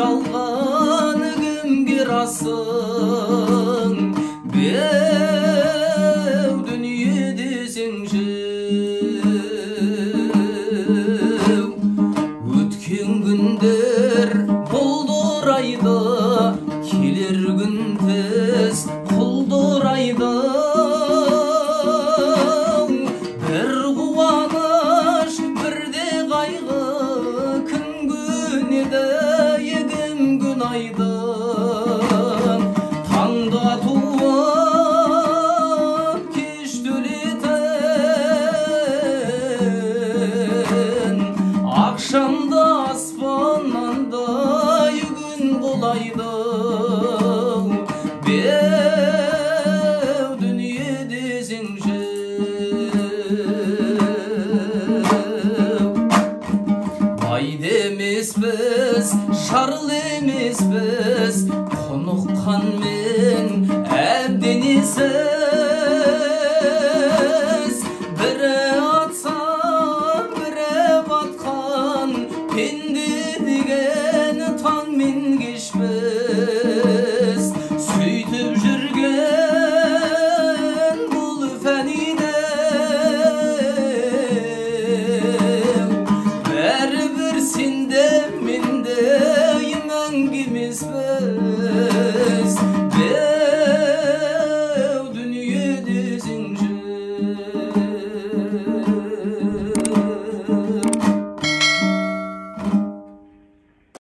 жалғаны кімге расың беу дүние десең жеу өткен күндер бұлдырайды келер күн тез құлдырайды бір қуаныш бірде қайғы күн көнеді егім күн айдын таңда туып кеш төлетін ақшамда аспаннандай күн құлайды беу дүние десең жеу байды емеспіз шарлы емеспіз құныққан